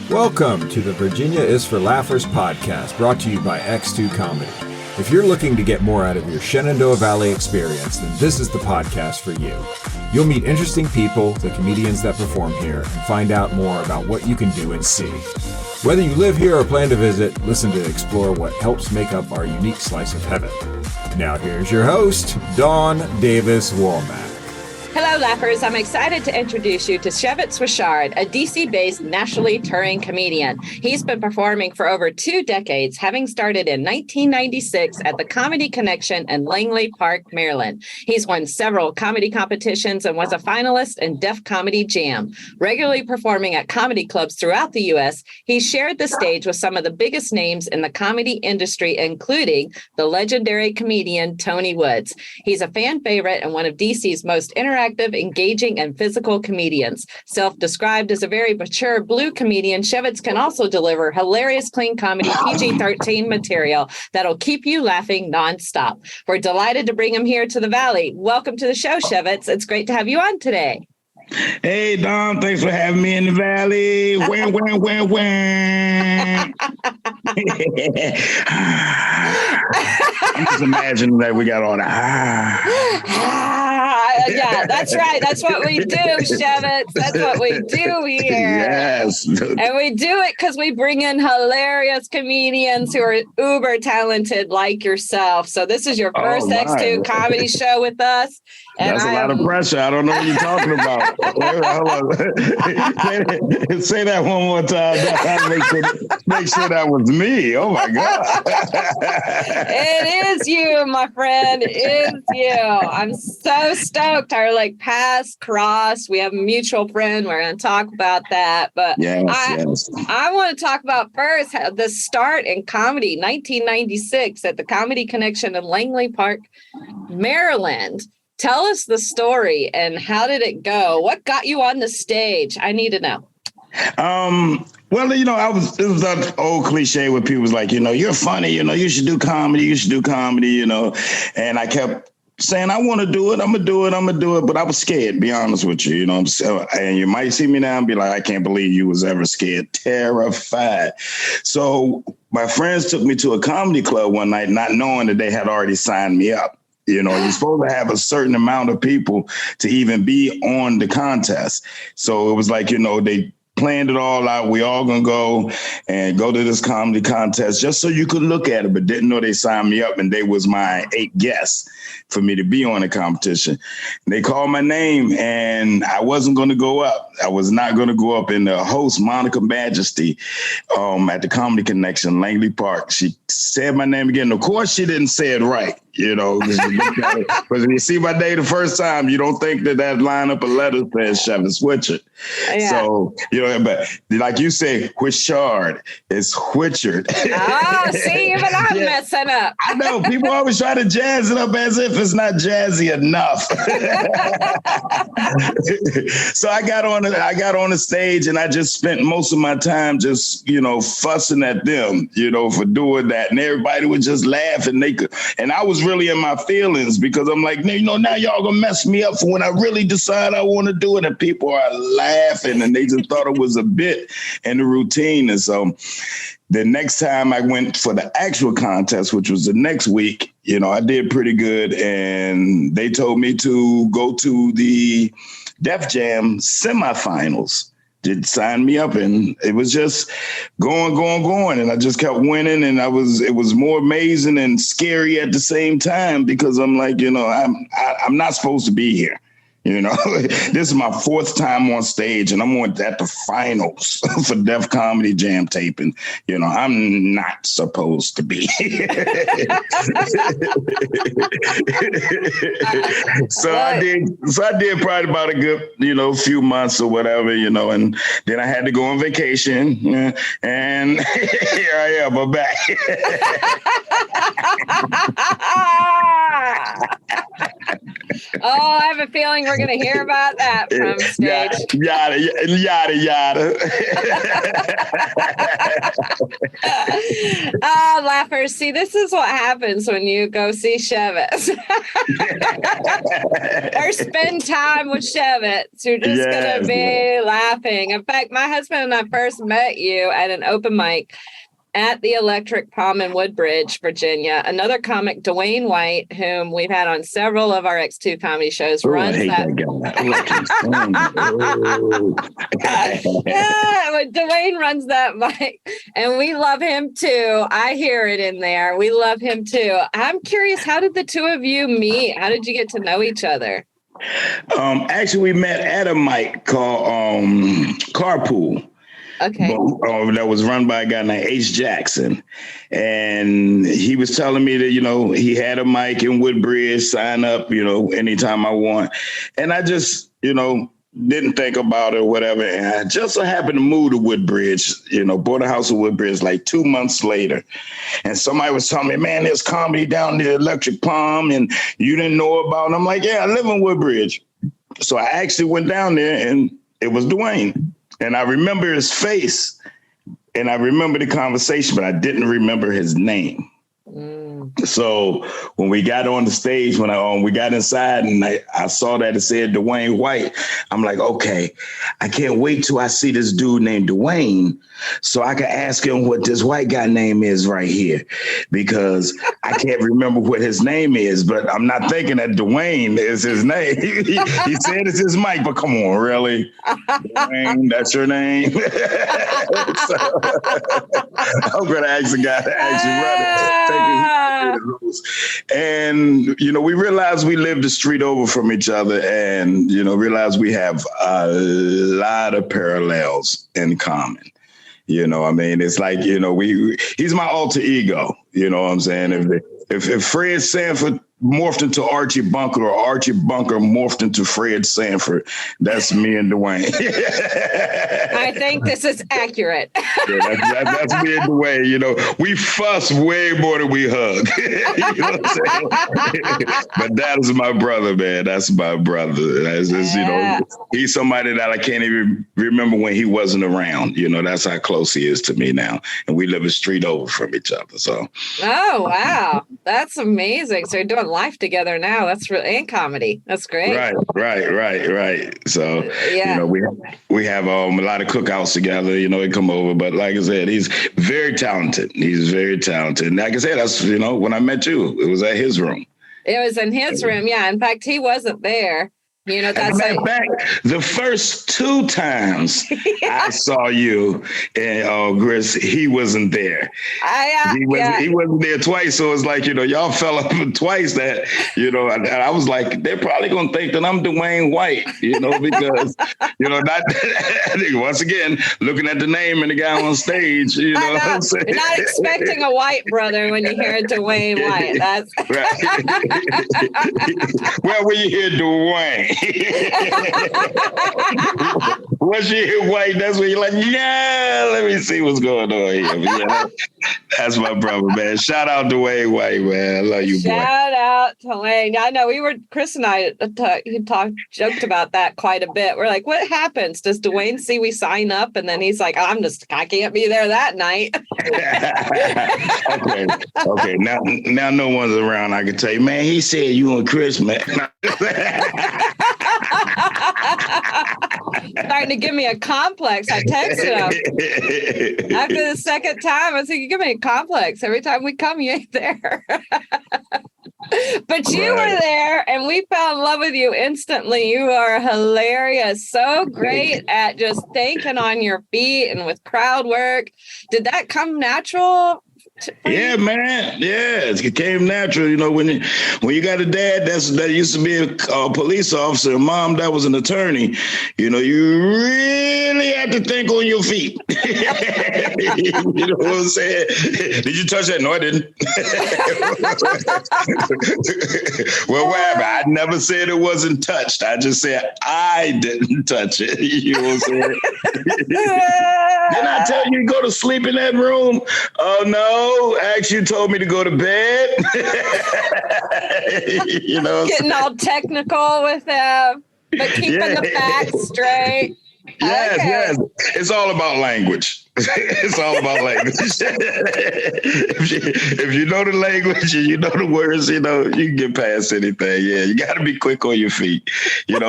Welcome to the Virginia is for Laughers podcast, brought to you by X2 Comedy. If you're looking to get more out of your Shenandoah Valley experience, then this is the podcast for you. You'll meet interesting people, the comedians that perform here, and find out more about what you can do and see. Whether you live here or plan to visit, listen to explore what helps make up our unique slice of heaven. Now here's your host, Dawn Davis Womack. Hello, Laughers. I'm excited to introduce you to Schewitz Whichard, a DC-based, nationally touring comedian. He's been performing for over 2 decades, having started in 1996 at the Comedy Connection in Langley Park, Maryland. He's won several comedy competitions and was a finalist in Def Comedy Jam. Regularly performing at comedy clubs throughout the U.S., he shared the stage with some of the biggest names in the comedy industry, including the legendary comedian Tony Woods. He's a fan favorite and one of DC's most interactive, engaging, and physical comedians. Self-described as a very mature blue comedian, Schewitz can also deliver hilarious, clean comedy PG13 material that'll keep you laughing nonstop. We're delighted to bring him here to the Valley. Welcome to the show, Schewitz. It's great to have you on today. Hey, Dom, thanks for having me in the Valley. Wham, wham, wham, wham. I'm just imagining that we got all that. Yeah, that's right. That's what we do, Schewitz. That's what we do here. Yes. And we do it because we bring in hilarious comedians who are uber talented like yourself. So this is your first X2 comedy show with us. And that's a lot of pressure. I don't know what you're talking about. Say that one more time. Make sure that was me. Oh, my God. It is you, my friend. It is you. I'm so stoked. Our paths cross. We have a mutual friend. We're going to talk about that. But yes. I want to talk about first the start in comedy, 1996 at the Comedy Connection in Langley Park, Maryland. Tell us the story and how did it go? What got you on the stage? I need to know. Well, it was that old cliche where people was like, you're funny, you should do comedy, and I kept saying, I want to do it. I'm going to do it. But I was scared, be honest with you, and you might see me now and be like, I can't believe you was ever scared, terrified. So my friends took me to a comedy club one night, not knowing that they had already signed me up. You're supposed to have a certain amount of people to even be on the contest. So it was like, they planned it all out. We all gonna go to this comedy contest just so you could look at it, but didn't know they signed me up and they was my 8 guests for me to be on the competition. And they called my name and I wasn't going to go up. I was not going to go up. And the host, Monica Majesty, at the Comedy Connection, Langley Park, she said my name again. Of course, she didn't say it right. Because when you see my name the first time, you don't think that lineup of letters says Schewitz Whichard. Yeah. So, but like you say, Whichard, it's Whichard. Oh, see, even I'm messing up. I know. People always try to jazz it up as if it's not jazzy enough. So I got on the stage and I just spent most of my time just, fussing at them, for doing that. And everybody would just laugh and I was really in my feelings because I'm like, now y'all gonna mess me up for when I really decide I want to do it. And people are laughing and they just thought it was a bit in the routine. And so the next time I went for the actual contest, which was the next week, I did pretty good. And they told me to go to the Def Jam semifinals. Did sign me up and it was just going. And I just kept winning. And it was more amazing and scary at the same time because I'm like, I'm not supposed to be here. This is my 4th time on stage and I'm at the finals for Def Comedy Jam taping. I'm not supposed to be here. So I did probably about a good, few months or whatever, and then I had to go on vacation and here I am, I'm back. Oh, I have a feeling we're going to hear about that from stage. Yada. Laughers. See, this is what happens when you go see Schewitz or spend time with Schewitz. You're just going to be laughing. In fact, my husband and I first met you at an open mic at the Electric Palm in Woodbridge, Virginia. Another comic, Dwayne White, whom we've had on several of our X2 comedy shows, runs that. Dwayne runs that mic, and we love him too. I hear it in there. We love him too. I'm curious, how did the two of you meet? How did you get to know each other? Actually, we met at a mic called Carpool. Okay. That was run by a guy named H. Jackson. And he was telling me that, he had a mic in Woodbridge, sign up, anytime I want. And I just, didn't think about it or whatever. And I just so happened to move to Woodbridge, bought a house in Woodbridge like 2 months later. And somebody was telling me, man, there's comedy down the Electric Palm and you didn't know about it. I'm like, yeah, I live in Woodbridge. So I actually went down there and it was Dwayne. And I remember his face and I remember the conversation, but I didn't remember his name. So when we got on the stage, when we got inside and I saw that it said Dwayne White, I'm like, okay, I can't wait till I see this dude named Dwayne so I can ask him what this white guy name is right here, because I can't remember what his name is, but I'm not thinking that Dwayne is his name. He said it's his mic, but come on, really? Dwayne, that's your name? So, I'm going to ask the guy to actually run it. And, we realized we lived the street over from each other and, realized we have a lot of parallels in common. It's like, he's my alter ego. You know what I'm saying? If Fred Sanford morphed into Archie Bunker or Archie Bunker morphed into Fred Sanford, that's me and Dwayne. I think this is accurate. That's me and Dwayne. We fuss way more than we hug. You know what I'm saying? But that is my brother, man. That's my brother. That's just, he's somebody that I can't even remember when he wasn't around. That's how close he is to me now. And we live a street over from each other. So. Oh, wow. That's amazing. So you're doing life together now. That's really, and comedy. That's great. Right. So, we have a lot of cookouts together, they come over. But like I said, he's very talented. And like I said, that's, when I met you, it was at his room. It was in his room. Yeah. In fact, he wasn't there. That's the first 2 times I saw you and Chris, he wasn't there. He wasn't there twice. So it's like, y'all fell up twice that, and I was like, they're probably going to think that I'm Dwayne White, because, not once again, looking at the name and the guy on stage, what I'm saying? You're not expecting a white brother when you hear Dwayne White. That's right. Well, when you hear Dwayne, once you hear White, that's when you're like, yeah, let me see what's going on here. Yeah, that's my brother, man. Shout out to Dwayne White, man. I love you, boy. Shout out to Wayne. I know Chris and I joked about that quite a bit. We're like, what happens? Does Dwayne see we sign up? And then he's like, I can't be there that night. Okay. Now no one's around. I can tell you, man, he said you and Chris, man. Starting to give me a complex. I texted him after the second time. I said, "You give me a complex every time we come. You ain't there." But you were there, and we fell in love with you instantly. You are hilarious, so great at just thinking on your feet and with crowd work. Did that come natural? Yeah, man. Yeah, it came natural. When you got a dad that used to be a police officer, a mom that was an attorney, you really have to think on your feet. You know what I'm saying? Did you touch that? No, I didn't. Well, whatever. I never said it wasn't touched. I just said I didn't touch it. You know what I'm saying? Didn't I tell you to go to sleep in that room? Oh, no. Actually, you told me to go to bed. Getting all technical with them, but keeping the facts straight. Yes. It's all about language. It's all about language. if you know the language and you know the words, you can get past anything. Yeah, you got to be quick on your feet.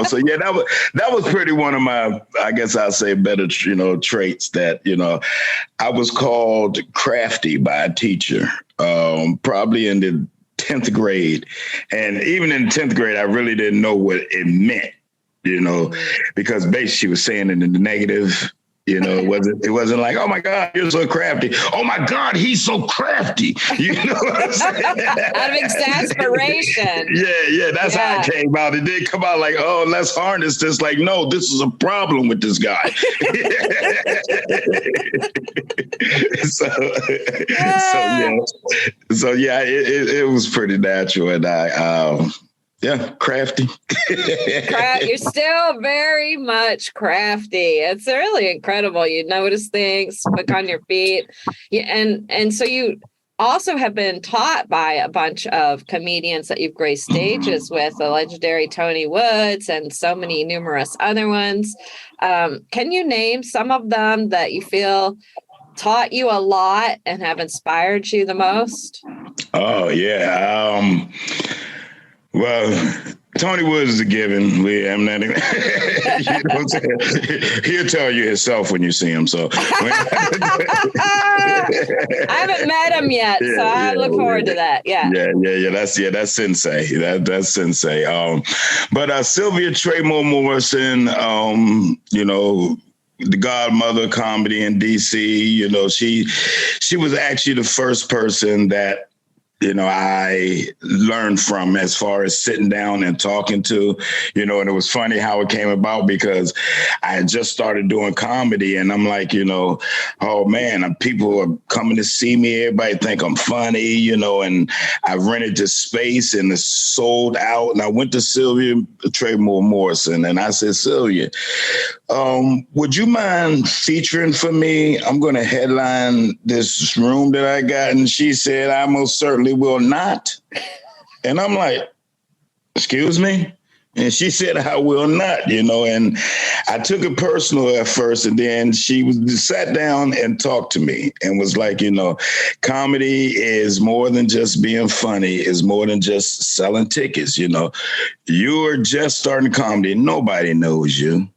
So yeah, that was pretty one of my, I guess I'll say, better traits that I was called crafty by a teacher, probably in the 10th grade, and even in 10th grade, I really didn't know what it meant. Because basically she was saying it in the negative. It wasn't like, oh my God, you're so crafty. Oh my God, he's so crafty. What I'm saying? Out of exasperation. Yeah, that's how it came out. It did come out like, oh, let's harness this. Like, no, this is a problem with this guy. So yeah, it was pretty natural, and crafty. You're still very much crafty. It's really incredible. You notice things, quick on your feet. And so you also have been taught by a bunch of comedians that you've graced stages with, the legendary Tony Woods and so many numerous other ones. Can you name some of them that you feel taught you a lot and have inspired you the most? Oh, yeah. Well, Tony Woods is a given. I'm not even, he'll tell you himself when you see him. So I haven't met him yet, so I look forward to that. Yeah. That's Sensei. That's Sensei. But Sylvia Traymore Morrison, the godmother of comedy in DC, she was actually the first person that I learned from as far as sitting down and talking to, and it was funny how it came about because I had just started doing comedy and I'm like, oh man, people are coming to see me. Everybody think I'm funny, and I rented this space and it's sold out. And I went to Sylvia Traymore Morrison and I said, Sylvia, would you mind featuring for me? I'm going to headline this room that I got. And she said, I most certainly will not. And I'm like, excuse me? And she said, I will not, and I took it personal at first. And then she sat down and talked to me and was like, comedy is more than just being funny. It's more than just selling tickets. You're just starting comedy. Nobody knows you.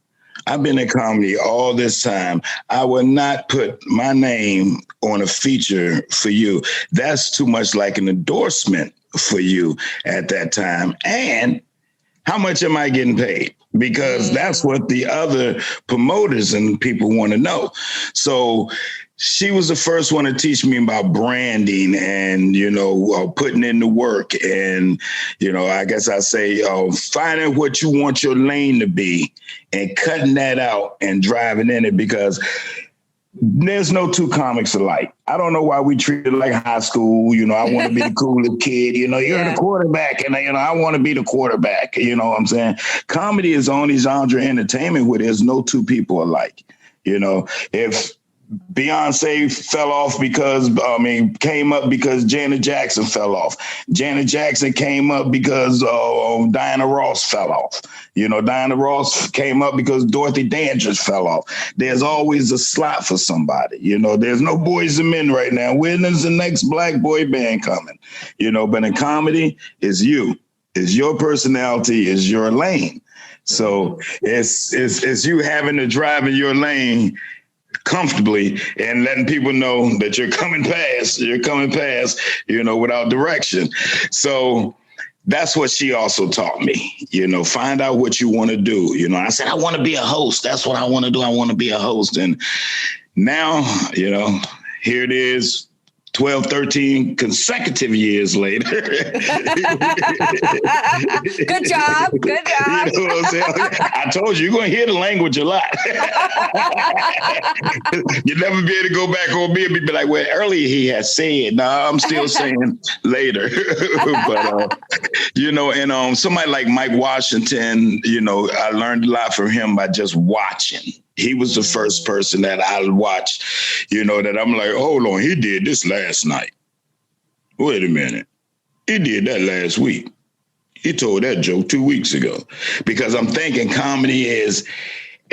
I've been in comedy all this time. I will not put my name on a feature for you. That's too much like an endorsement for you at that time. And how much am I getting paid? Because that's what the other promoters and people want to know. So she was the first one to teach me about branding and, putting in the work. And, I guess I say finding what you want your lane to be and cutting that out and driving in it, because there's no two comics alike. I don't know why we treat it like high school. I want to be the coolest kid. You're the quarterback, and I want to be the quarterback. You know what I'm saying? Comedy is the only genre of entertainment where there's no two people alike. If Beyonce fell off came up because Janet Jackson fell off. Janet Jackson came up because Diana Ross fell off. Diana Ross came up because Dorothy Dandridge fell off. There's always a slot for somebody. There's no Boys and Men right now. When is the next black boy band coming? But in comedy, it's you. It's your personality, it's your lane. So it's you having to drive in your lane comfortably and letting people know that you're coming past, without direction. So that's what she also taught me, find out what you want to do. I said, I want to be a host. That's what I want to do. I want to be a host. And now, here it is. 12, 13 consecutive years later. Good job. Good job. You know what I'm saying? I told you, you're going to hear the language a lot. You'll never be able to go back on me and be like, well, earlier he had said, no, I'm still saying later. But, and somebody like Mike Washington, I learned a lot from him by just watching. He was the first person that I watched, that I'm like, hold on, he did this last night. Wait a minute. He did that last week. He told that joke 2 weeks ago. Because I'm thinking comedy is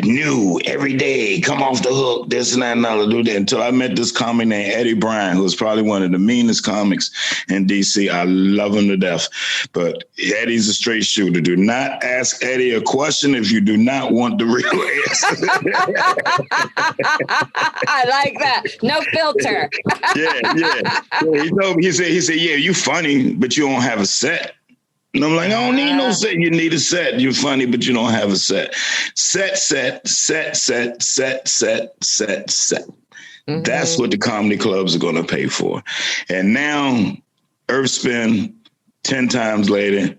new every day, come off the hook, this and that and other, do that. Until I met this comic named Eddie Bryan, who was probably one of the meanest comics in DC. I love him to death, but Eddie's a straight shooter. Do not ask Eddie a question if you do not want the real answer. I like that. No filter. Yeah. He told me, he said, yeah, you funny, but you don't have a set. And I'm like, I don't need no set. You need a set. You're funny, but you don't have a set. Set. Mm-hmm. That's what the comedy clubs are going to pay for. And now, Earthspin, 10 times later,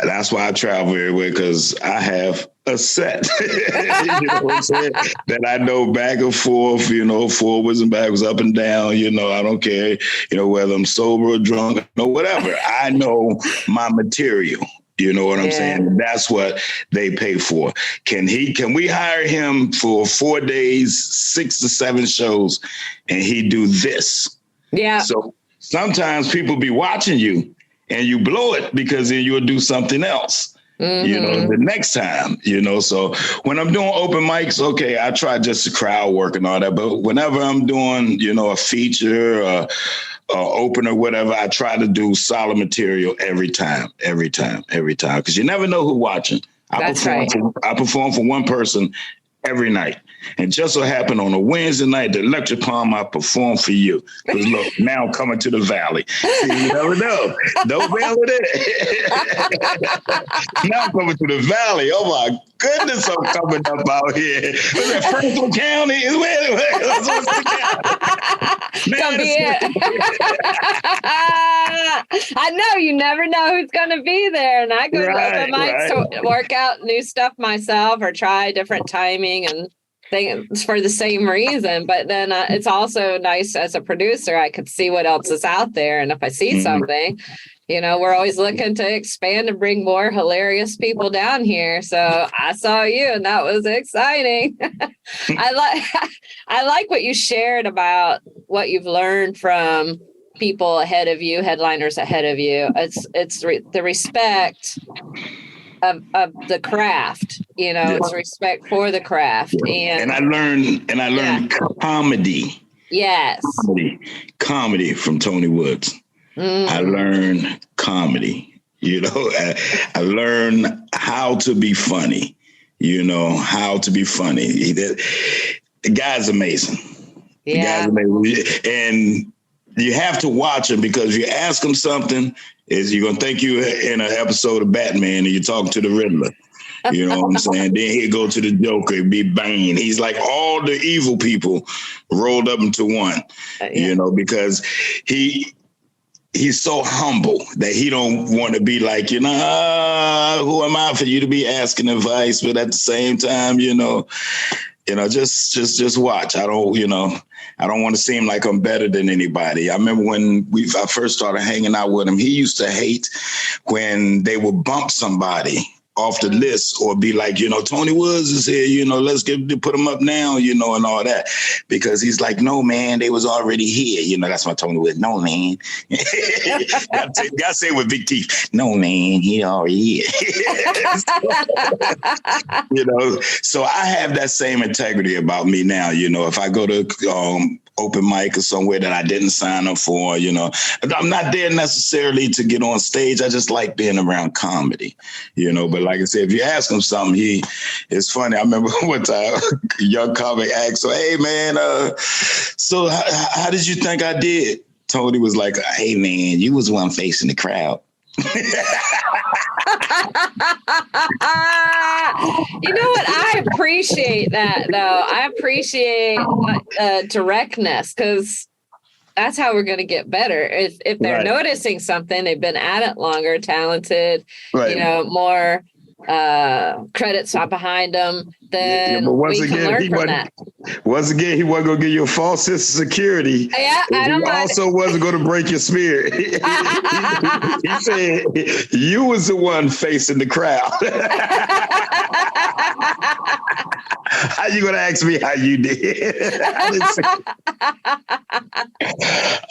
that's why I travel everywhere, because I have a set. You know what I'm saying? That I know back and forth, forwards and backwards, up and down. I don't care, whether I'm sober or drunk or whatever. I know my material. You know what I'm saying? That's what they pay for. Can we hire him for 4 days, 6 to 7 shows, and he do this? Yeah. So sometimes people be watching you and you blow it, because then you'll do something else. Mm-hmm. The next time, so when I'm doing open mics, okay, I try just the crowd work and all that. But whenever I'm doing, a feature or opener, whatever, I try to do solid material every time. Because you never know who's watching. I perform for one person every night. And just so happened on a Wednesday night, the Electric Palm, I performed for you. Because look, now I'm coming to the Valley. See, you never know. Don't bail it in. Now I'm coming to the Valley. Oh my goodness, I'm coming up out here. Was that Franklin County? Gonna be it. I know, you never know who's gonna be there. And I go to open mics to work out new stuff myself or try different timing and things for the same reason. But then it's also nice as a producer, I could see what else is out there. And if I see something, we're always looking to expand and bring more hilarious people down here. So I saw you and that was exciting. I like what you shared about what you've learned from people ahead of you, headliners ahead of you. It's the respect of the craft, it's respect for the craft. And I learned comedy. Yes. Comedy from Tony Woods. I learned comedy, I learned how to be funny, how to be funny. The guy's amazing. Yeah. The guy's amazing. And you have to watch him, because if you ask him something, you're going to think you're in an episode of Batman and you're talking to the Riddler. You know what I'm saying? Then he'd go to the Joker, it'd be Bane. He's like all the evil people rolled up into one, because he's so humble that he don't want to be like, who am I for you to be asking advice? But at the same time, just watch. I don't want to seem like I'm better than anybody. I remember when I first started hanging out with him, he used to hate when they would bump somebody off the list or be like, Tony Woods is here, let's put him up now, and all that. Because he's like, no, man, they was already here. That's my Tony Woods. No, man. Gotta say it with big teeth. No, man, he already here. So I have that same integrity about me now. If I go to open mic or somewhere that I didn't sign up for, I'm not there necessarily to get on stage. I just like being around comedy, but like I said, if you ask him something, it's funny. I remember one time a young comic asked, so, hey man, so how did you think I did? Tony was like, hey man, you was one facing the crowd. You know what? I appreciate that, though. I appreciate directness, because that's how we're going to get better. If they're noticing something, they've been at it longer, talented, more credits not behind them, then we can learn from that. Once again, he wasn't going to give you a false sense of security. Yeah, he also wasn't going to break your spirit. He said you was the one facing the crowd. You gonna ask me how you did?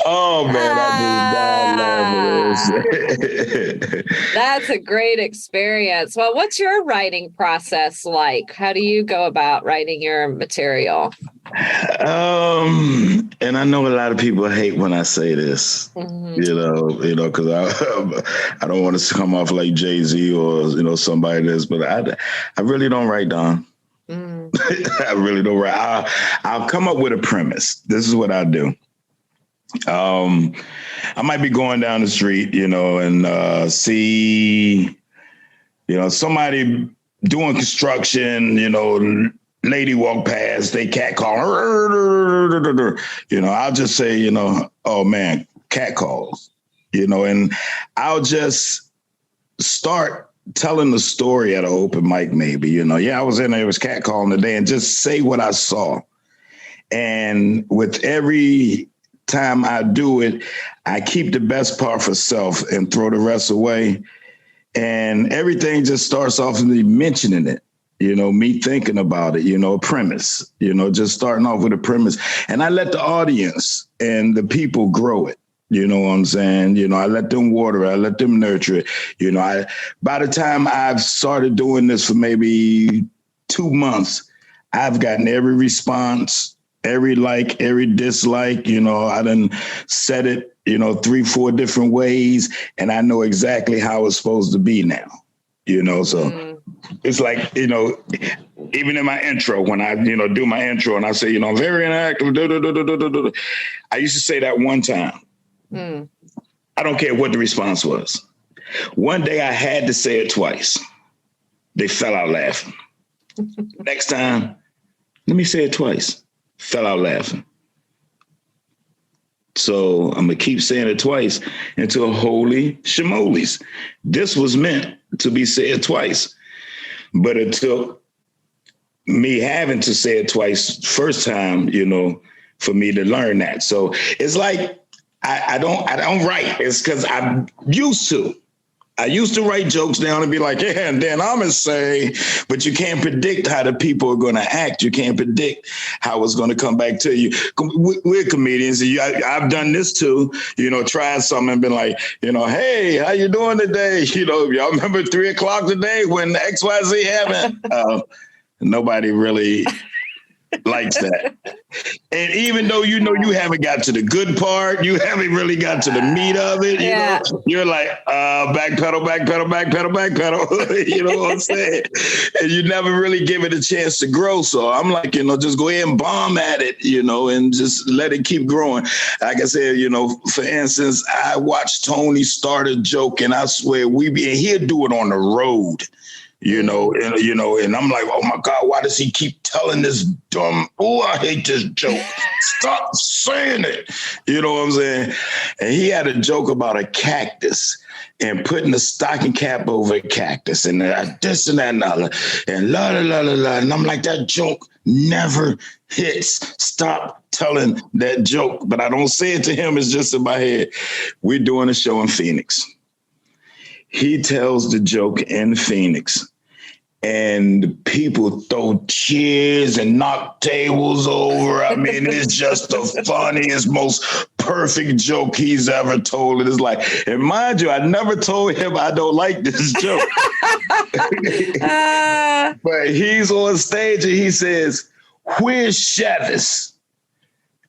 Oh man, I did not love this. That's a great experience. Well, what's your writing process like? How do you go about writing your material? And I know a lot of people hate when I say this, because I don't want to come off like Jay-Z or somebody else, but I really don't write down. I really don't write. I'll come up with a premise. This is what I do. I might be going down the street, and see, somebody doing construction, lady walk past, they cat call, I'll just say, oh man, cat calls, and I'll just start telling the story at an open mic, maybe, I was in there, it was cat calling today, and just say what I saw. And with every time I do it, I keep the best part for self and throw the rest away. And everything just starts off with me mentioning it. Me thinking about it, a premise, just starting off with a premise. And I let the audience and the people grow it. You know what I'm saying? I let them water it. I let them nurture it. By the time I've started doing this for maybe 2 months, I've gotten every response, every like, every dislike. I done said it, 3-4 different ways, and I know exactly how it's supposed to be now. So it's like, even in my intro, when I, do my intro and I say, very interactive, I used to say that one time. I don't care what the response was. One day I had to say it twice. They fell out laughing. Next time, let me say it twice. Fell out laughing. So I'm going to keep saying it twice until holy shimolies. This was meant to be said twice. But it took me having to say it twice first time, for me to learn that. So it's like I don't write. It's because I'm used to. I used to write jokes down and be like, yeah, and then I'm going to say, but you can't predict how the people are going to act. You can't predict how it's going to come back to you. We're comedians. I've done this too, tried something and been like, hey, how you doing today? Y'all remember 3 o'clock today when XYZ happened? Nobody really likes that. And even though you haven't got to the good part, you haven't really got to the meat of it, you're like, backpedal. You know what I'm saying? And you never really give it a chance to grow. So I'm like, just go ahead and bomb at it, and just let it keep growing. Like I said, for instance, I watched Tony start a joke, and I swear he'll do it on the road. And I'm like, oh my God, why does he keep telling this dumb, I hate this joke. Stop saying it. You know what I'm saying? And he had a joke about a cactus and putting a stocking cap over a cactus and this and that and other and la. And I'm like, that joke never hits. Stop telling that joke. But I don't say it to him. It's just in my head. We're doing a show in Phoenix. He tells the joke in Phoenix. And people throw chairs and knock tables over. I mean, it's just the funniest, most perfect joke he's ever told. It's like, and mind you, I never told him I don't like this joke. But he's on stage and he says, where's Schewitz?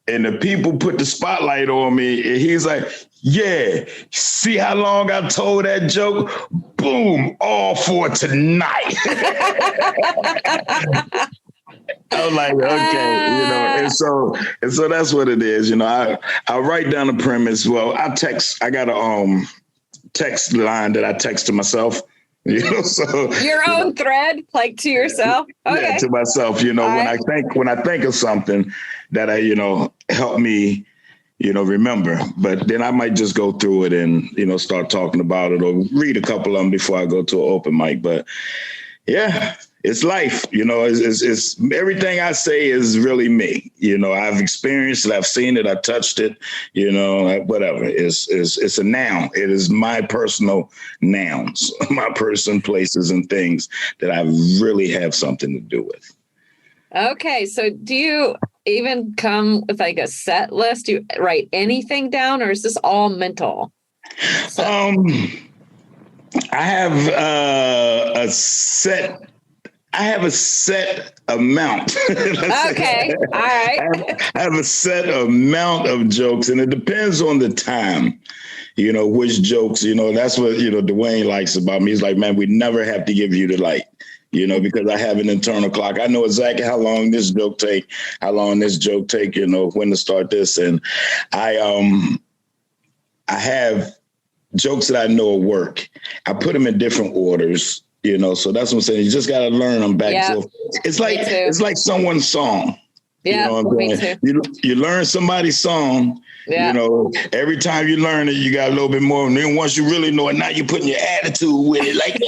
And the people put the spotlight on me. And he's like, yeah, see how long I told that joke? Boom, all for tonight. I was like, okay, and so that's what it is. I write down the premise. Well, I got a text line that I text to myself. So your own thread, like to yourself. Okay. Yeah, to myself. When I think of something that help me, remember. But then I might just go through it and start talking about it or read a couple of them before I go to an open mic. But yeah, it's life. It's everything I say is really me. I've experienced it, I've seen it, I touched it. Whatever. It's a noun. It is my personal nouns, my person, places, and things that I really have something to do with. Okay, so do you even come with like a set list? Do you write anything down, or is this all mental? So, I have a set. I have a set amount. okay, all right. I have a set amount of jokes, and it depends on the time. Which jokes. That's what Dwayne likes about me. He's like, man, we never have to give you the light. Because I have an internal clock. I know exactly how long this joke take, when to start this. And I have jokes that I know will work. I put them in different orders, so that's what I'm saying. You just got to learn them back. Yeah, so it's like someone's song. Yeah, me too. You learn somebody's song. Yeah. Every time you learn it, you got a little bit more. And then once you really know it, now you're putting your attitude with it. Like,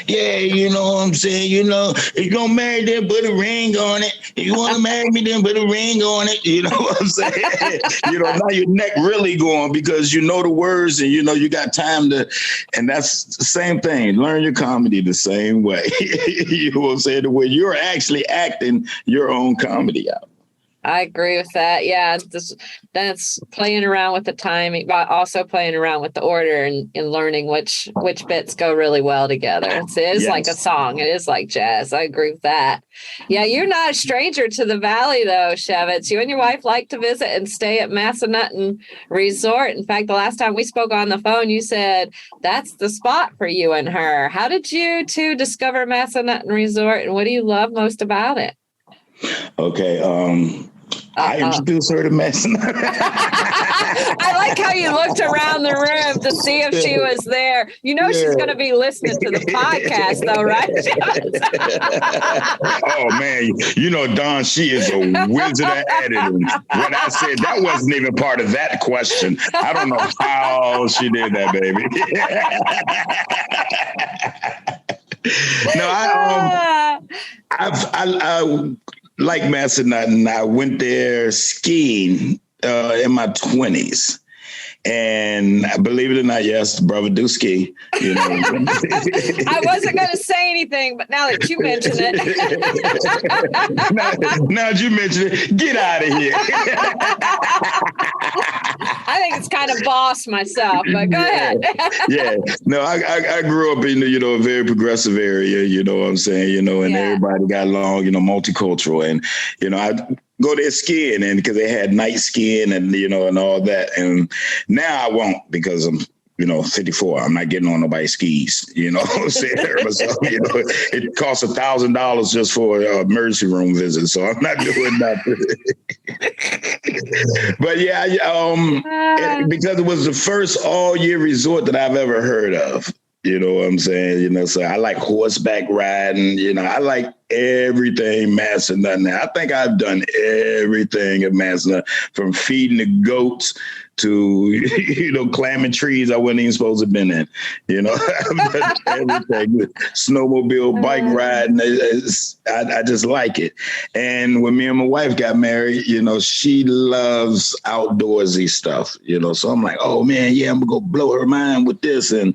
yeah, you know what I'm saying? If you're going to marry them, put a ring on it. If you want to marry me, then put a ring on it. You know what I'm saying? Now your neck really going because you know the words and, you got time to, and that's the same thing. Learn your comedy the same way. You know what I'm saying? The way you're actually acting your own comedy out. I agree with that. Yeah, that's playing around with the timing, but also playing around with the order and learning which bits go really well together. It is like a song. It is like jazz. I agree with that. Yeah, you're not a stranger to the Valley, though, Schewitz. You and your wife like to visit and stay at Massanutten Resort. In fact, the last time we spoke on the phone, you said that's the spot for you and her. How did you two discover Massanutten Resort, and what do you love most about it? Okay. I introduced her to Massanutten. I like how you looked around the room to see if she was there. She's going to be listening to the podcast, though, right? Oh, man. Dawn, she is a wizard at editing. What I said, that wasn't even part of that question. I don't know how she did that, baby. No, I like Massanutten. I went there skiing in my 20s. And believe it or not, yes, brother do ski. I wasn't going to say anything, but now that you mention it. now that you mention it, get out of here. I think it's kind of boss myself, but go ahead. Yeah. No, I grew up in, a very progressive area, you know what I'm saying, and everybody got along, multicultural. And, I go there skiing and because they had night skiing and, and all that. And now I won't because I'm, 54. I'm not getting on nobody's skis, you know what I'm saying? So, it costs $1,000 just for an emergency room visit. So I'm not doing that. But yeah, because it was the first all year resort that I've ever heard of. You know what I'm saying? So I like horseback riding, I like everything Massanutten. I think I've done everything at Massanutten, from feeding the goats to, climbing trees I wasn't even supposed to have been in, everything, snowmobile, bike riding. I just like it. And when me and my wife got married, she loves outdoorsy stuff, so I'm like, oh man, yeah, I'm gonna go blow her mind with this. And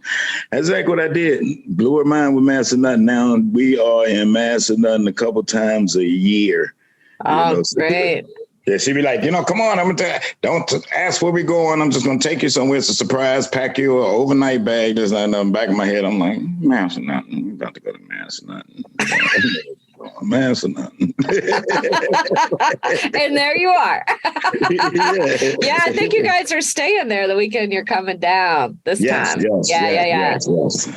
that's exactly what I did. Blew her mind with Massanutten. Now we are in Massanutten a couple times a year. Oh, great. Yeah, she'd be like, come on, don't ask where we're going. I'm just going to take you somewhere. It's a surprise, pack you an overnight bag. There's not nothing back of my head. I'm like, Massanutten. We're about to go to Massanutten. Massanutten. And there you are. Yeah, I think you guys are staying there the weekend you're coming down this time. Yes, yes.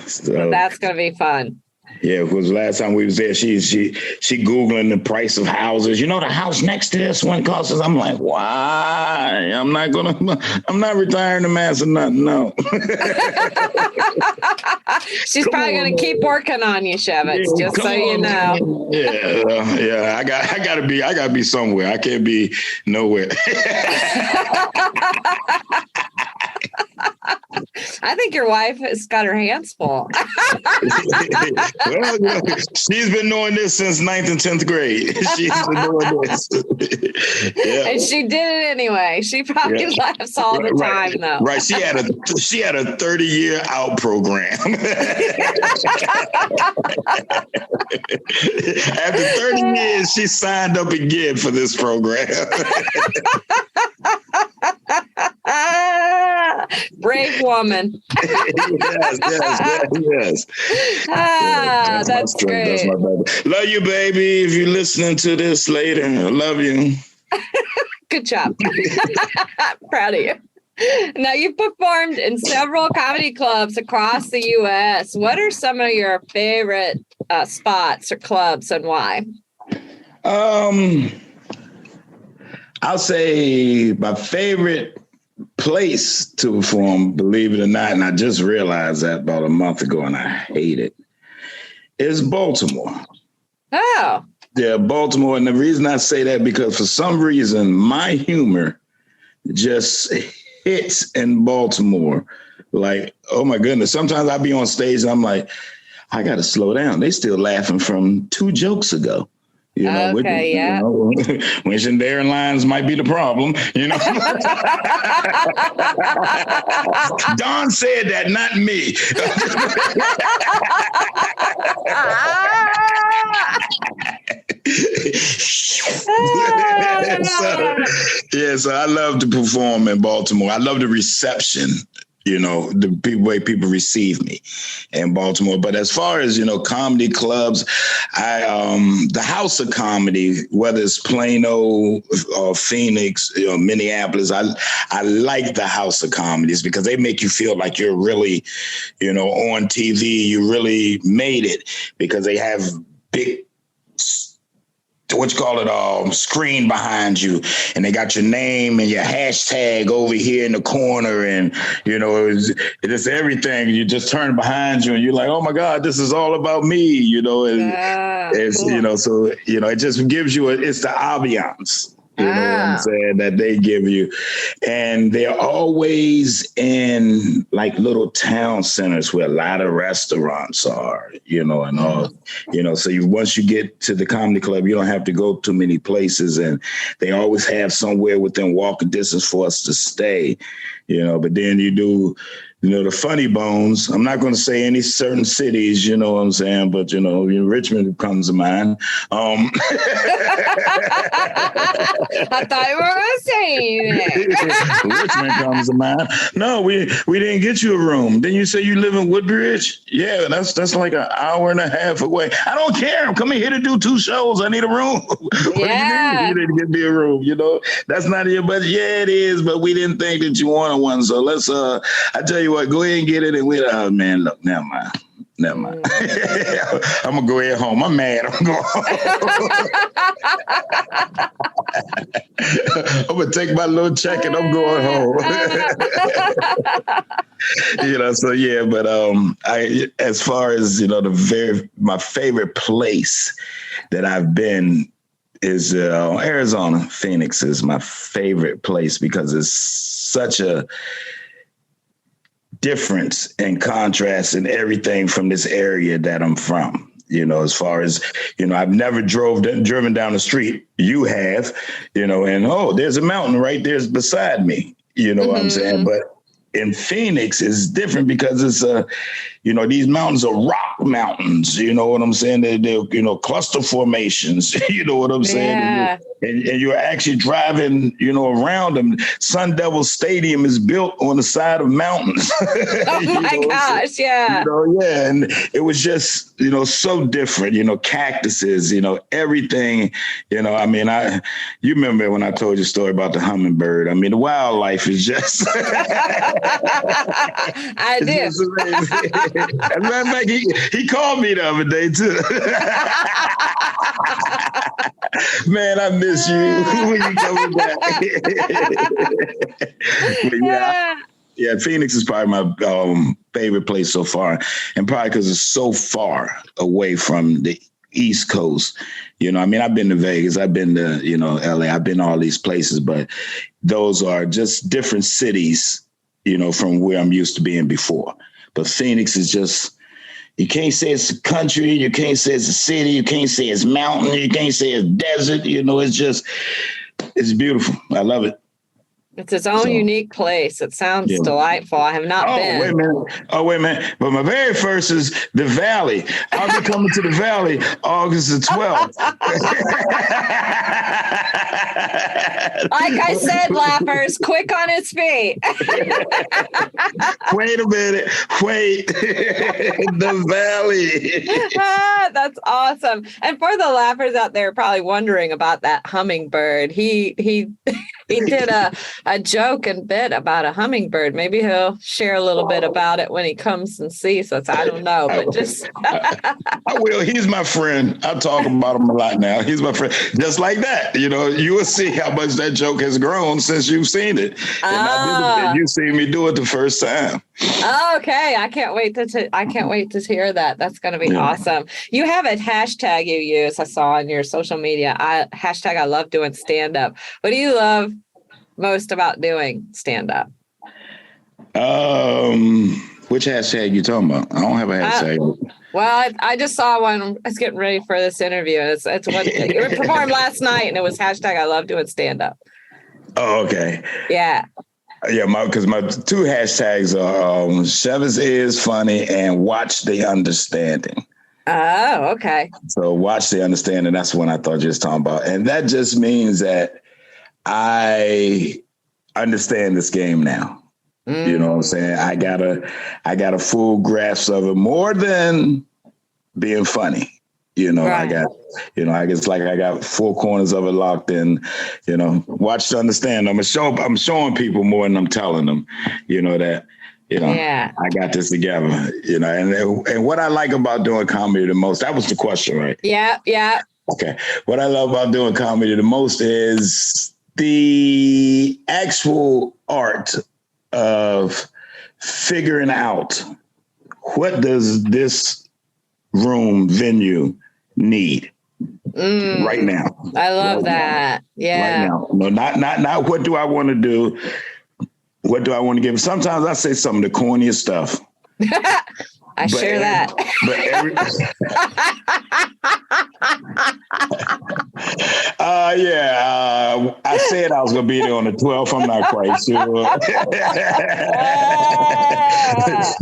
So that's going to be fun. Yeah, because last time we was there, she Googling the price of houses. The house next to this one costs us. I'm like, why? I'm not retiring to Massanutten. No. She's probably going to keep working on you, Schewitz, just so you know. Yeah. I gotta be somewhere. I can't be nowhere. I think your wife has got her hands full. Well, she's been doing this since 9th and 10th grade. She's been doing this. Yeah. And she did it anyway. She probably laughs all the time, though. Right. She had a 30-year out program. After 30 years, she signed up again for this program. Brave woman. Yes. That's great. That's my baby. Love you, baby. If you're listening to this later, I love you. Good job. Proud of you. Now, you've performed in several comedy clubs across the U.S. What are some of your favorite spots or clubs, and why? I'll say my favorite place to perform, believe it or not, and I just realized that about a month ago, and I hate it, is Baltimore. Oh. Yeah, Baltimore. And the reason I say that, because for some reason, my humor just hits in Baltimore. Like, oh my goodness. Sometimes I'll be on stage and I'm like, I got to slow down. They still laughing from 2 jokes ago. You know, when Shenandoah lines might be the problem, you know. Don said that, not me. So I love to perform in Baltimore. I love the reception, you know, the way people receive me in Baltimore. But as far as, you know, comedy clubs, the House of Comedy, whether it's Plano or Phoenix, you know, Minneapolis, I like the House of Comedies because they make you feel like you're really, you know, on TV. You really made it because they have big, screen behind you, and they got your name and your hashtag over here in the corner, and you know it's everything. You just turn behind you and you're like, oh my God, this is all about me, you know. And it's cool. You know, so you know, it just gives you it's the ambiance. You know what I'm saying, that they give you. And they're always in like little town centers where a lot of restaurants are, you know, and all, you know, so once you get to the comedy club, you don't have to go too many places, and they always have somewhere within walking distance for us to stay, you know. But then you do, you know, the funny bones. I'm not going to say any certain cities, you know what I'm saying, but you know, Richmond comes to mind. I thought you were going to say that. Richmond comes to mind. No, we didn't get you a room. Then you say you live in Woodbridge? Yeah, that's like an hour and a half away. I don't care. I'm coming here to do 2 shows. I need a room. Yeah. You didn't get me a room, you know. That's not in your budget. Yeah, it is, but we didn't think that you wanted one. So let's I tell you what, go ahead and get it. And oh man, look, never mind. I'm gonna go ahead home. I'm mad. I'm going home. I'm gonna take my little check and I'm going home. You know, so yeah, but as far as, you know, my favorite place that I've been is Arizona. Phoenix is my favorite place because it's such a difference and contrast in everything from this area that I'm from. You know, as far as, you know, I've never driven down the street. You have, you know, and there's a mountain right there beside me. You know what I'm saying? But in Phoenix is different because it's you know, these mountains are rock mountains. You know what I'm saying? They're you know, cluster formations. You know what I'm saying? Yeah. And you're actually driving, you know, around them. Sun Devil Stadium is built on the side of mountains. Oh my gosh, yeah. You know, yeah, and it was just, you know, so different. You know, cactuses, you know, everything. You know, I mean, you remember when I told you a story about the hummingbird? I mean, the wildlife is just. I did. As a matter of fact, he called me the other day too. Man, I miss you. When you coming back? Yeah, Phoenix is probably my favorite place so far, and probably because it's so far away from the East Coast. You know, I mean, I've been to Vegas, I've been to, you know, LA, I've been to all these places, but those are just different cities, from where I'm used to being before. But Phoenix is just, you can't say it's a country, you can't say it's a city, you can't say it's mountain, you can't say it's desert, it's beautiful. I love it. It's its own unique place. It sounds delightful. I have not been. Wait a minute. But my very first is the Valley. I'll be coming to the Valley August the 12th. Like I said, Laughers, quick on his feet. Wait a minute. The Valley. That's awesome. And for the Laughers out there probably wondering about that hummingbird, he did a joke and bit about a hummingbird. Maybe he'll share a little bit about it when he comes and sees us. I don't know, but just I will. He's my friend. I talk about him a lot now. He's my friend. Just like that. You will see how much that joke has grown since you've seen it. And you see me do it the first time. Okay. I can't wait to hear that. That's going to be awesome. You have a hashtag you use, I saw on your social media. I love doing stand-up. What do you love most about doing stand-up? Which hashtag you talking about? I don't have a hashtag. Well, I just saw one. I was getting ready for this interview. It's what you performed last night, and it was hashtag I love doing stand-up. Oh, okay. Yeah. Yeah, because my two hashtags are Schewitz is funny and watch the understanding. Oh, okay. So watch the understanding. That's what I thought you was talking about. And that just means that I understand this game now. You know what I'm saying? I got a full grasp of it more than being funny. Right. I guess like I got four corners of it locked in, watch to understand. I'm showing people more than I'm telling them, that, I got this together, and what I like about doing comedy the most, that was the question, right? Yeah. Yeah. Okay. What I love about doing comedy the most is the actual art of figuring out what does this venue need right now. I love that. Yeah. Right now. No, not what do I want to do? What do I want to give? Sometimes I say some of the corniest stuff. I share that. I said I was going to be there on the 12th. I'm not quite sure.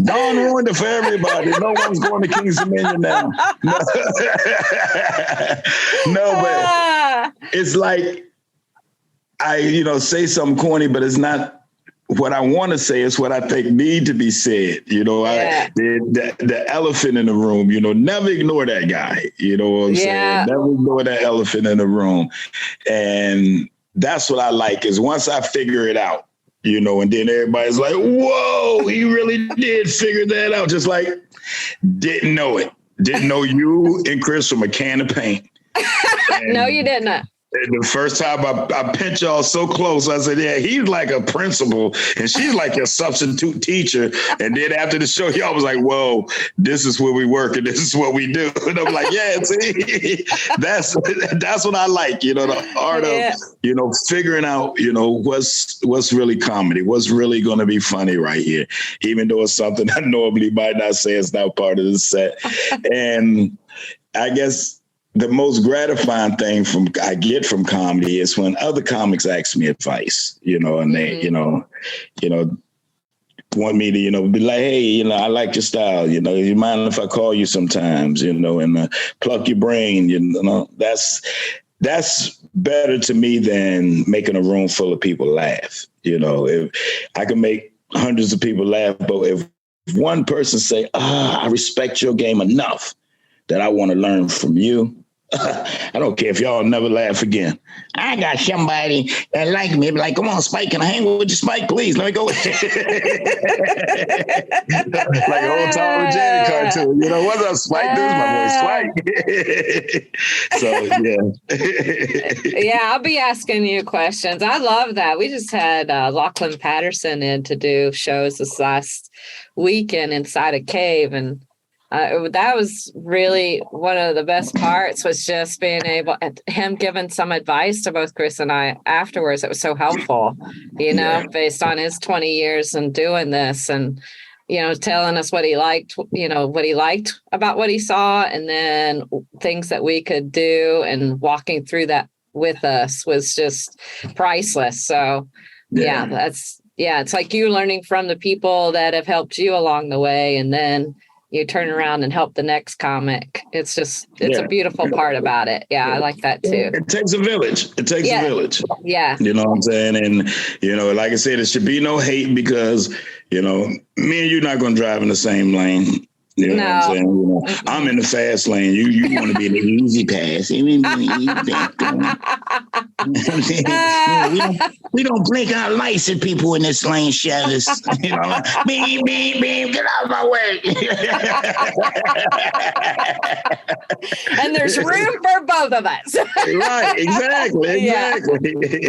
Dawn ruined it for everybody. No one's going to King's Dominion now. No, but it's like I, say something corny, but it's not what I want to say. Is what I think need to be said. The elephant in the room, never ignore that guy. You know what I'm saying? Never ignore that elephant in the room. And that's what I like is once I figure it out, and then everybody's like, whoa, he really did figure that out. Just like, didn't know it. Didn't know you and Chris from a can of paint. No, you didn't. The first time I pinched y'all so close, I said, yeah, he's like a principal and she's like a substitute teacher. And then after the show, y'all was like, whoa, this is where we work and this is what we do. And I'm like, yeah, see, that's what I like, the art of, figuring out, what's really comedy, what's really going to be funny right here, even though it's something I normally might not say it's not part of the set. And I guess the most gratifying thing I get from comedy is when other comics ask me advice, and they, want me to, be like, hey, I like your style, you mind if I call you sometimes, and pluck your brain, that's better to me than making a room full of people laugh. If I can make hundreds of people laugh, but if one person say, I respect your game enough that I want to learn from you, I don't care if y'all never laugh again. I got somebody that like me, like, come on, Spike, can I hang with you, Spike? Please, let me go. Like an old Tom and Jerry cartoon. What's up, Spike? This is my boy, Spike. So, yeah. Yeah, I'll be asking you questions. I love that. We just had Lachlan Patterson in to do shows this last weekend inside a cave, and That was really one of the best parts, was just being able, him giving some advice to both Chris and I afterwards. It was so helpful, based on his 20 years and doing this, and, telling us what he liked about what he saw, and then things that we could do, and walking through that with us was just priceless. So it's like you learning from the people that have helped you along the way, and then you turn around and help the next comic. It's a beautiful part about it. Yeah, I like that too. It takes a village. A village. Yeah. You know what I'm saying? And, like I said, it should be no hate, because, me and you're not going to drive in the same lane. You know what I'm saying? I'm in the fast lane. You want to be in the easy pass. We don't blink our lights at people in this lane, Schewitz. Beep, beep, beep, get out of my way. And there's room for both of us. Right, exactly. Yeah.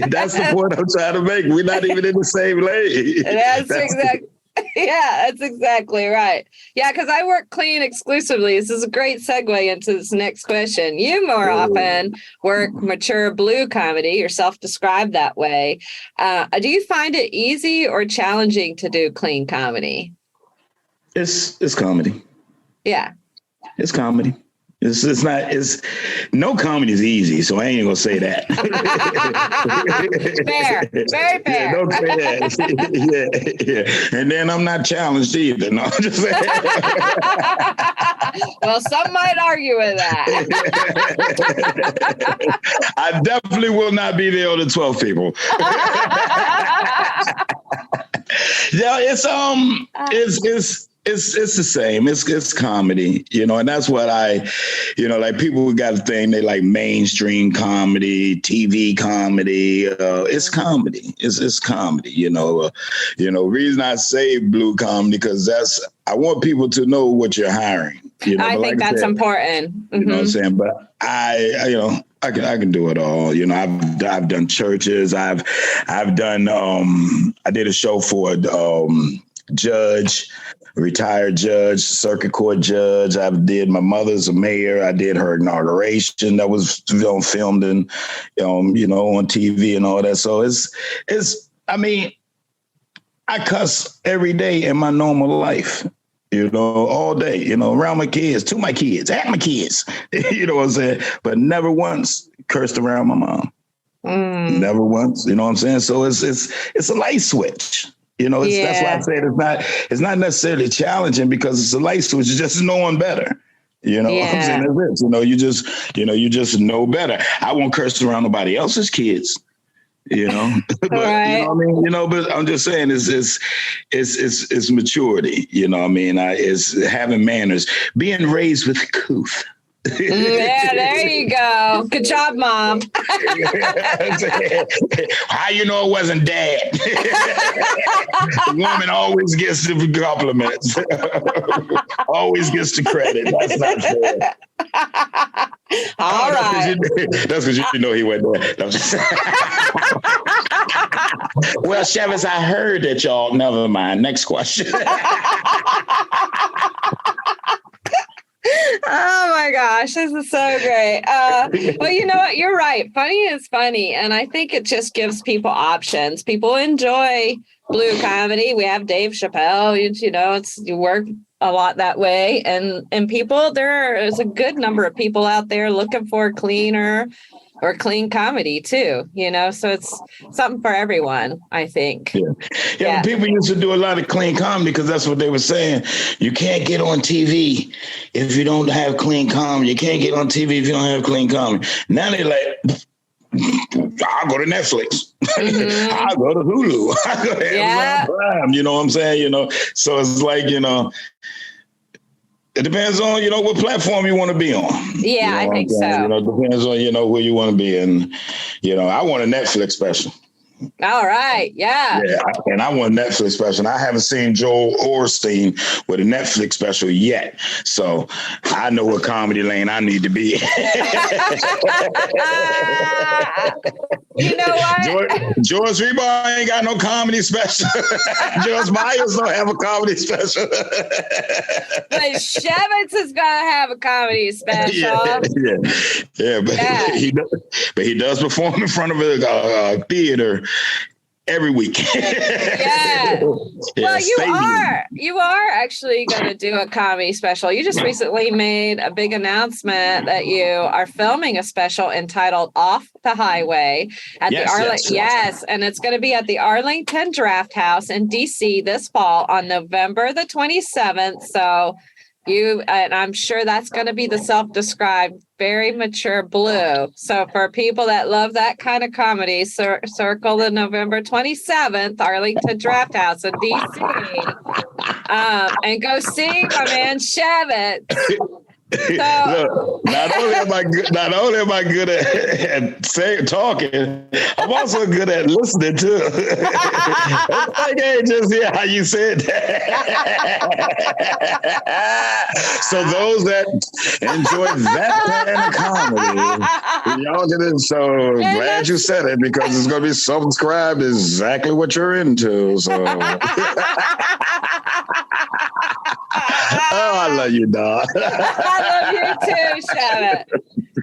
That's the point I'm trying to make. We're not even in the same lane. That's exactly. Yeah, that's exactly right. Yeah, because I work clean exclusively. This is a great segue into this next question. You more often work mature blue comedy. You're self-described that way. Do you find it easy or challenging to do clean comedy? It's comedy. Yeah. It's comedy. No comedy is easy, so I ain't gonna say that. Fair, very fair. Yeah, don't say that. Yeah. And then I'm not challenged either. No, I'm just saying. Well, some might argue with that. I definitely will not be there on the 12 people. Yeah, it's the same. It's comedy, and that's what like people got a thing, they like mainstream comedy, TV comedy. It's comedy. It's comedy, reason I say blue comedy, because I want people to know what you're hiring. I think that's important. You know what I'm saying? But I can do it all. I've done churches. I've done, I did a show for a retired judge, circuit court judge. I did my mother's a mayor. I did her inauguration. That was filmed and, on TV and all that. So I cuss every day in my normal life, all day, around my kids, to my kids, at my kids, you know what I'm saying? But never once cursed around my mom. Never once, you know what I'm saying? So it's a light switch. That's why I said it's not necessarily challenging, because it's a light switch. It's just knowing better. What I'm saying? You just know better. I won't curse around nobody else's kids. But right. But I'm just saying it's maturity. It's having manners, being raised with couth. Yeah, there you go. Good job, Mom. How it wasn't Dad? The woman always gets the compliments. Always gets the credit. That's not fair. All right. That's because he went there. Well, Schewitz, I heard that y'all. Never mind. Next question. Oh my gosh, this is so great. Well, you know what? You're right. Funny is funny. And I think it just gives people options. People enjoy blue comedy. We have Dave Chappelle, you work a lot that way. And people, there is a good number of people out there looking for cleaner or clean comedy too, so it's something for everyone, I think. Yeah. People used to do a lot of clean comedy because that's what they were saying. You can't get on TV if you don't have clean comedy. You can't get on TV if you don't have clean comedy. Now they're like, I'll go to Netflix. Mm-hmm. I'll go to Hulu. I'll go to Amazon Prime. You know what I'm saying? So it's like, it depends on, what platform you want to be on. Yeah, I think so. It depends on, where you want to be. And, I want a Netflix special. All right. Yeah. And I want a Netflix special. I haven't seen Joel Osteen with a Netflix special yet. So I know what comedy lane I need to be. You know what? George Rebar ain't got no comedy special. George Myers don't have a comedy special. But Schewitz is gonna have a comedy special. But he does perform in front of a theater every week. Yeah. Well, you are actually going to do a comedy special. You just recently made a big announcement that you are filming a special entitled "Off the Highway" at the Arlington. Yes, and it's going to be at the Arlington Draft House in DC this fall on November the 27th. So. And I'm sure that's going to be the self-described very mature blue. So for people that love that kind of comedy, circle the November 27th, Arlington Draft House in DC, and go see my man Schewitz. Look, not only am I good at talking, I'm also good at listening too. I can't just hear how you said that. So those that enjoy that kind of comedy, y'all get it. So glad you said it because it's going to be subscribed exactly what you're into. So. Oh, I love you, dog. I love you too, Schewitz.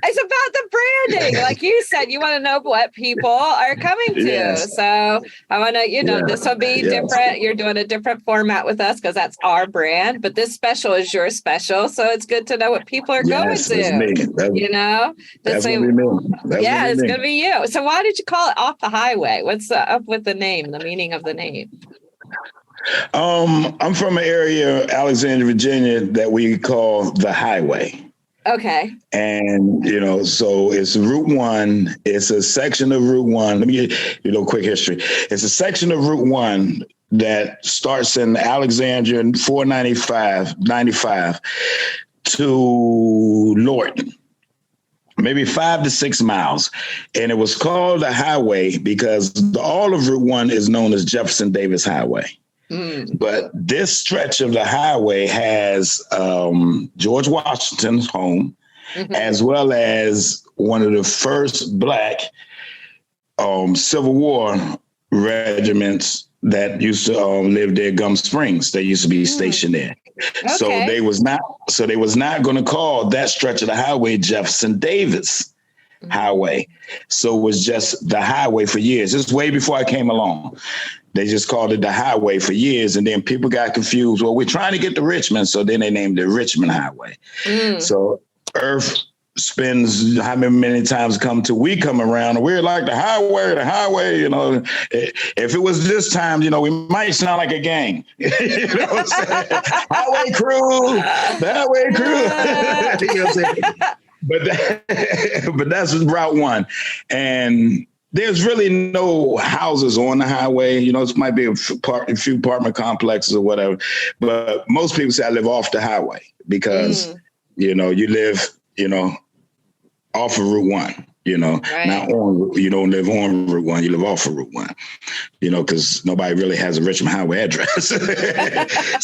It's about the branding. Like you said, you want to know what people are coming to. Yes. So I want to, this will be different. You're doing a different format with us because that's our brand. But this special is your special. So it's good to know what people are going to. That's me. That's going to be me. It's going to be you. So why did you call it Off the Highway? What's up with the name, the meaning of the name? I'm from an area, Alexandria, Virginia, that we call the highway. Okay. And, so it's Route 1. It's a section of Route 1. Let me get quick history. It's a section of Route 1 that starts in Alexandria in 495 to Lorton. Maybe 5 to 6 miles. And it was called the highway because all of Route 1 is known as Jefferson Davis Highway. But this stretch of the highway has George Washington's home, as well as one of the first Black Civil War regiments that used to live there, Gum Springs. They used to be stationed there. Okay. So they was not going to call that stretch of the highway Jefferson Davis Highway. So it was just the highway for years. This is way before I came along. They just called it the highway for years. And then people got confused. Well, we're trying to get to Richmond. So then they named it Richmond Highway. So Earth spins how many times we come around and we're like the highway. If it was this time, we might sound like a gang. Highway crew, the highway crew. But that's Route 1. And there's really no houses on the highway. it might be a few apartment complexes or whatever. But most people say I live off the highway because, you live, off of Route 1, right. Not on, you don't live on Route 1, you live off of Route 1, because nobody really has a Richmond Highway address.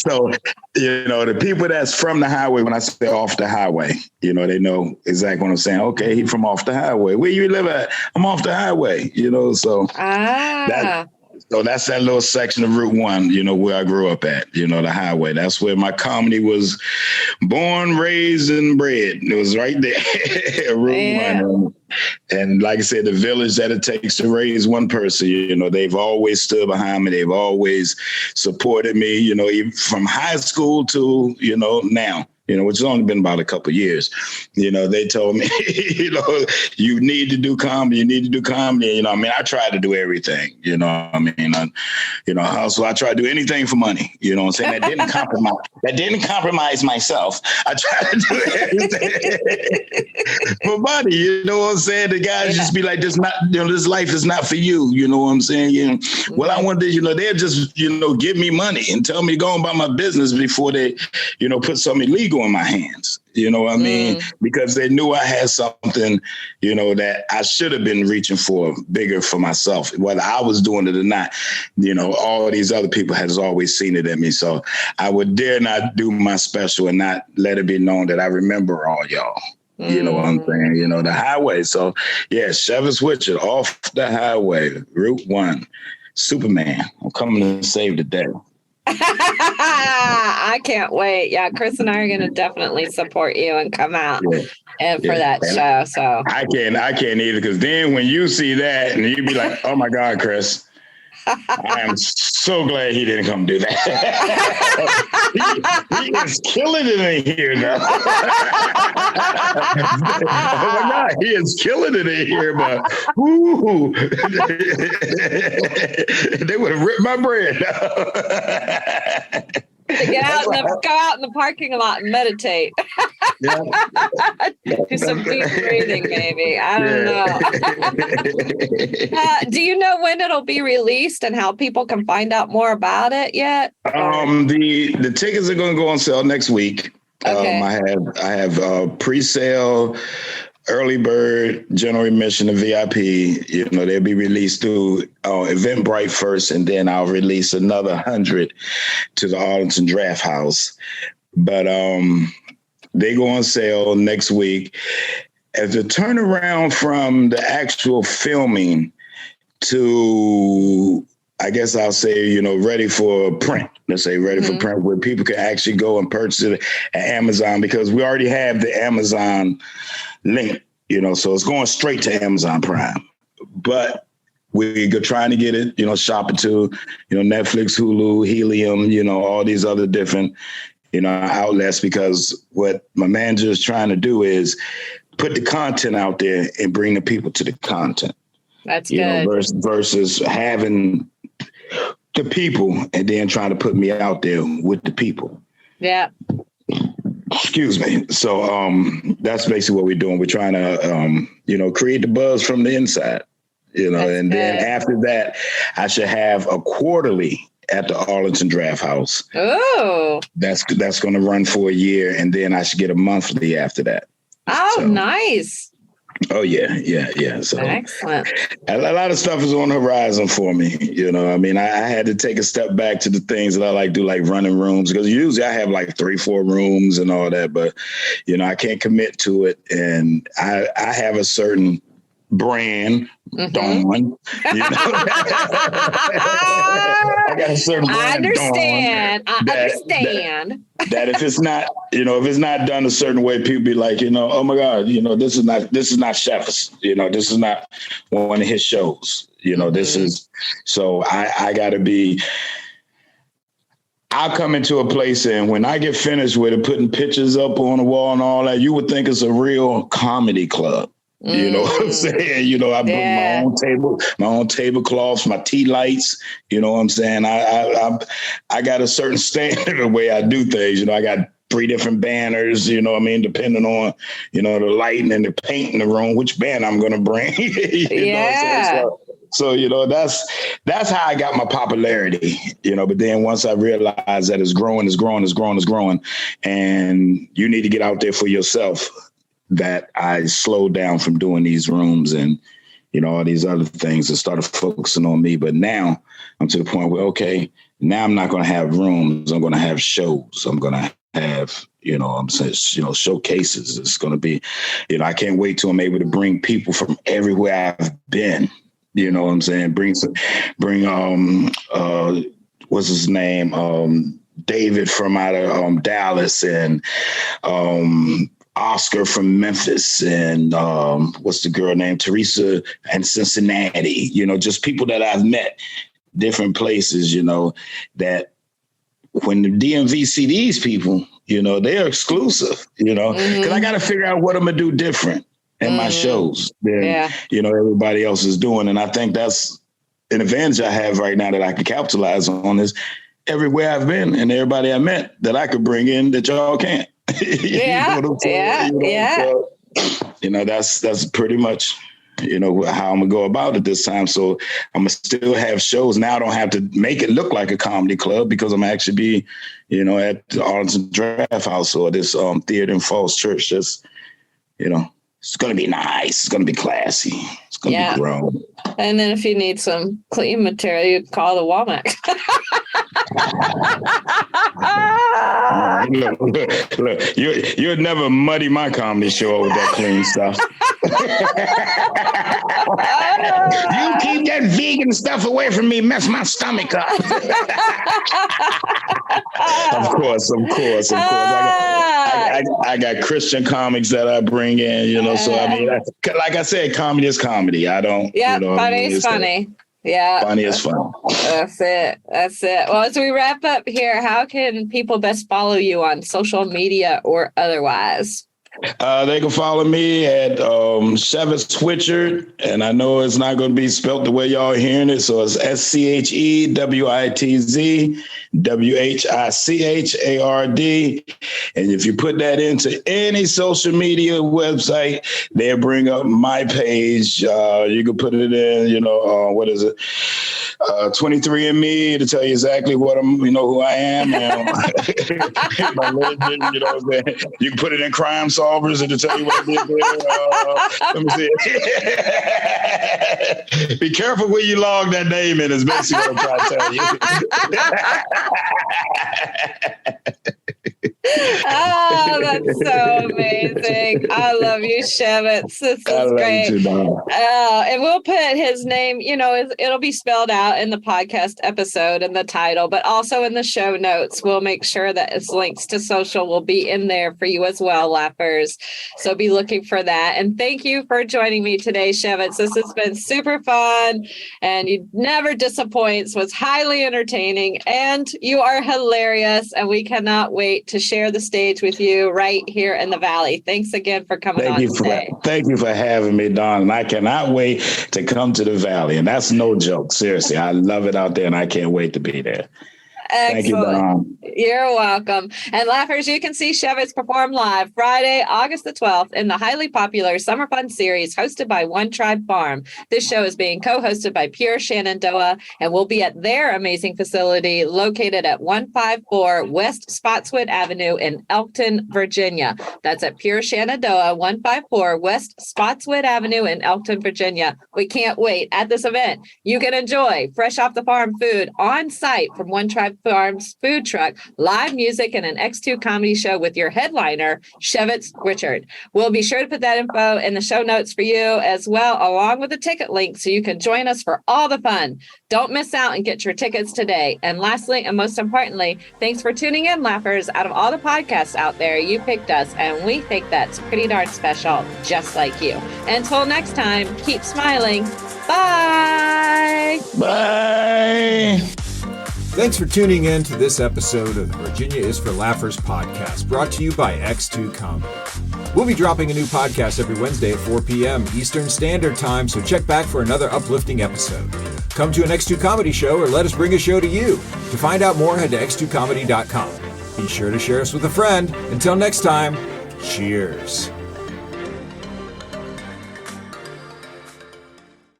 So, the people that's from the highway, when I say off the highway, they know exactly what I'm saying. Okay, he from off the highway. Where you live at? I'm off the highway, so. So that's that little section of Route 1, where I grew up at, the highway. That's where my comedy was born, raised, and bred. It was right there, Route 1. And like I said, the village that it takes to raise one person, they've always stood behind me. They've always supported me, even from high school to, now. Which has only been about a couple of years. They told me, you need to do comedy. I tried to do everything. So I tried to do anything for money. I'm saying? That didn't compromise myself. I tried to do everything for money. You know what I'm saying? The guys just be like, this life is not for you. You know what I'm saying? Well, I wanted to, they'll just, give me money and tell me to go about my business before they, put something illegal in my hands, because they knew I had something, that I should have been reaching for bigger for myself, whether I was doing it or not. All these other people has always seen it in me. So I would dare not do my special and not let it be known that I remember all y'all. You know what I'm saying? You know, the highway. So, yeah, Schewitz Whichard off the highway, Route 1. Superman, I'm coming to save the day. I can't wait. Yeah, Chris and I are going to definitely support you and come out and for that show. So I can't either, because then when you see that and you be like, oh my God, Chris, I am so glad he didn't come do that. he is killing it in here now. Oh my God, he is killing it in here, but ooh, they would have ripped my bread. Go out in the parking lot and meditate. Do some deep breathing, maybe. I don't know. Do you know when it'll be released and how people can find out more about it yet? The tickets are going to go on sale next week. Okay. I have pre-sale, early bird, general admission, and VIP. You know, they'll be released through Eventbrite first, and then I'll release another 100 to the Arlington Draft House. But they go on sale next week. As a turnaround from the actual filming to, I guess I'll say, you know, ready for print. Let's say ready for print, where people can actually go and purchase it at Amazon, because we already have the Amazon link, you know, so it's going straight to Amazon Prime. But we're trying to get it, you know, shop it to, you know, Netflix, Hulu, Helium, you know, all these other different, you know, outlets, because what my manager is trying to do is put the content out there and bring the people to the content. That's you good. know, versus having the people and then trying to put me out there with the people. Yeah. Excuse me. So that's basically what we're doing. We're trying to, you know, create the buzz from the inside, you know, That's and good. then after that, I should have a quarterly at the Arlington Draft House. Oh, That's going to run for a year, and then I should get a monthly after that. Oh, nice. Oh, yeah. So excellent. A lot of stuff is on the horizon for me. You know, I mean, I had to take a step back to the things that I like to do, like running rooms, because usually I have like 3-4 rooms and all that. But, you know, I can't commit to it. And I have a certain brand, Dawn. You know? I got a certain brand. I understand. That if it's not, you know, if it's not done a certain way, people be like, you know, oh my God, you know, this is not Schewitz. You know, this is not one of his shows. You know, this is, so I gotta be, I'll come into a place, and when I get finished with it, putting pictures up on the wall and all that, you would think it's a real comedy club. You know what I'm saying? You know, I put my own tablecloths, my tea lights. You know what I'm saying? I got a certain standard of the way I do things. You know, I got 3 different banners. You know what I mean? Depending on, you know, the lighting and the paint in the room, which band I'm going to bring. You know what I'm saying? So, you know, that's how I got my popularity, you know, but then once I realized that it's growing, and you need to get out there for yourself, that I slowed down from doing these rooms and, you know, all these other things, and started focusing on me. But now I'm to the point where, okay, now I'm not going to have rooms. I'm going to have shows. I'm going to have, you know, I'm saying, you know, showcases. It's going to be, you know, I can't wait till I'm able to bring people from everywhere I've been. You know what I'm saying? Bring what's his name? David from out of Dallas, and Oscar from Memphis, and what's the girl named Teresa in Cincinnati, you know, just people that I've met different places, you know, that when the DMV see these people, you know, they're exclusive, you know, because I got to figure out what I'm going to do different in my shows than, you know, everybody else is doing. And I think that's an advantage I have right now that I can capitalize on, is everywhere I've been and everybody I met that I could bring in that y'all can't. You know, that's pretty much, you know, how I'm gonna go about it this time. So I'm gonna still have shows. Now I don't have to make it look like a comedy club, because I'm actually be, you know, at the Arlington Draft House or this theater in Falls Church. Just, you know, it's gonna be nice. It's gonna be classy. It's gonna be grown. And then if you need some clean material, you call the Womack. Look, you'll never muddy my comedy show with that clean stuff. You keep that vegan stuff away from me, mess my stomach up. Of course. I got Christian comics that I bring in, so I mean, like I said, comedy is comedy. I don't, funny is funny. Yeah. Funny is fun. That's it. Well, as we wrap up here, how can people best follow you on social media or otherwise? They can follow me at Schewitz Whichard, and I know it's not going to be spelt the way y'all hearing it, so it's SCHEWITZWHICHARD. And if you put that into any social media website, they'll bring up my page. You can put it in, what is it? 23andMe to tell you exactly what I'm, who I am. My religion, you can put it in Crime Solvers and to tell you what I did there. Let me see. Be careful when you log that name in, is basically what I'm trying to tell you. Oh, that's so amazing. I love you, Schewitz. This is great. And we'll put his name, it'll be spelled out in the podcast episode and the title, but also in the show notes. We'll make sure that his links to social will be in there for you as well, laughers. So be looking for that. And thank you for joining me today, Schewitz. This has been super fun, and you never disappoints, was highly entertaining, and you are hilarious. And we cannot wait to share the stage with you right here in the Valley. Thanks again for coming on today. Thank you for having me, Dawn. And I cannot wait to come to the Valley. And that's no joke. Seriously, I love it out there, and I can't wait to be there. Excellent. Thank you, Dawn. You're welcome. And laughers, you can see Schewitz perform live Friday, August the 12th in the highly popular Summer Fun series hosted by One Tribe Farm. This show is being co-hosted by Pure Shenandoah and will be at their amazing facility located at 154 West Spotswood Avenue in Elkton, Virginia. That's at Pure Shenandoah, 154 West Spotswood Avenue in Elkton, Virginia. We can't wait. At this event, you can enjoy fresh off the farm food on site from One Tribe Farm's food truck, live music, and an X2 comedy show with your headliner, Schewitz Whichard. We'll be sure to put that info in the show notes for you as well, along with the ticket link, so you can join us for all the fun. Don't miss out and get your tickets today. And lastly, and most importantly, thanks for tuning in, laughers. Out of all the podcasts out there, you picked us, and we think that's pretty darn special, just like you. Until next time, keep smiling. Bye. Bye. Thanks for tuning in to this episode of the Virginia is for Laughers podcast, brought to you by X2 Comedy. We'll be dropping a new podcast every Wednesday at 4 p.m. Eastern Standard Time, so check back for another uplifting episode. Come to an X2 Comedy show or let us bring a show to you. To find out more, head to x2comedy.com. Be sure to share us with a friend. Until next time, cheers.